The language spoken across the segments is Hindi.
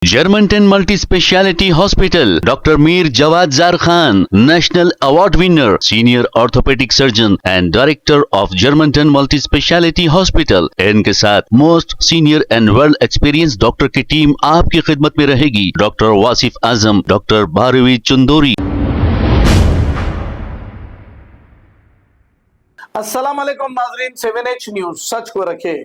Germantown Multi-Speciality Hospital, Dr. Mir Jawad Zar Khan, National Award winner, Senior Orthopedic Surgeon and Director of Germantown Multi-Speciality Hospital। इनके साथ most senior and world experience doctor की टीम आपकी खिदमत में रहेगी। Doctor Wasif Azam, doctor Bharvi Chandori. अस्सलाम वालेकुम नाजरीन, 7H न्यूज सच को रखे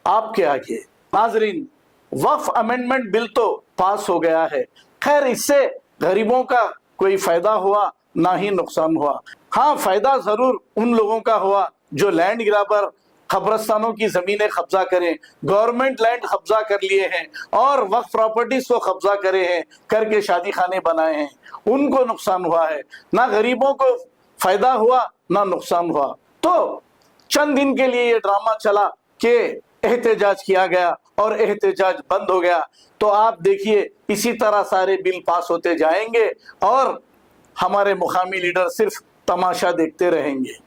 आपके आगे। नाजरीन, वक्फ अमेंडमेंट बिल तो पास हो गया है। खैर, इससे गरीबों का कोई फायदा हुआ ना ही नुकसान हुआ। हाँ, फायदा जरूर उन लोगों का हुआ जो लैंड ग्रैबर कब्रस्तानों की जमीनें कब्जा करें, गवर्नमेंट लैंड कब्जा कर लिए हैं और वक्फ प्रॉपर्टीज को कब्जा करे हैं, करके शादी खाने बनाए हैं। उनको नुकसान हुआ है। ना गरीबों को फायदा हुआ ना नुकसान हुआ। तो चंद दिन के लिए ये ड्रामा चला कि एहतजाज किया गया और एहतजाज बंद हो गया। तो आप देखिए, इसी तरह सारे बिल पास होते जाएंगे और हमारे मुकामी लीडर सिर्फ तमाशा देखते रहेंगे।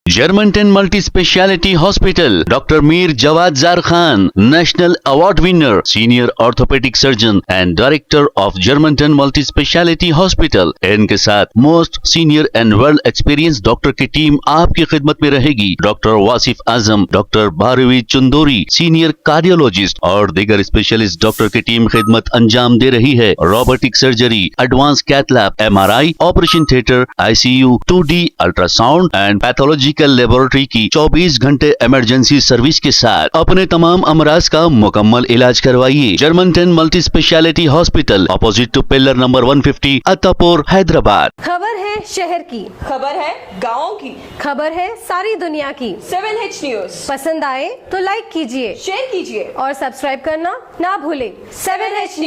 Germantown Multi-Speciality Hospital, Dr. Mir Jawad Zar Khan, National Award winner, Senior Orthopedic Surgeon and Director of Germantown Multi-Speciality Hospital। इनके साथ most senior and world experience doctor की टीम आपकी खिदमत में रहेगी। Doctor Wasif Azam, doctor Bharvi Chandori, senior cardiologist और दीगर स्पेशलिस्ट डॉक्टर की टीम खिदमत अंजाम दे रही है। Robotic surgery, advance cath lab, MRI, operation theatre, ICU, 2D ultrasound and pathological laboratory की 24 घंटे इमरजेंसी सर्विस के साथ अपने तमाम अमराज का मुकम्मल इलाज करवाइए। Germanton multi speciality hospital, opposite to pillar number 150, Attapur, Hyderabad. खबर है शहर की, खबर है गाँव की, खबर है सारी दुनिया की। 7H न्यूज पसंद आए तो लाइक कीजिए, शेयर कीजिए और सब्सक्राइब करना ना भूलें। 7H news.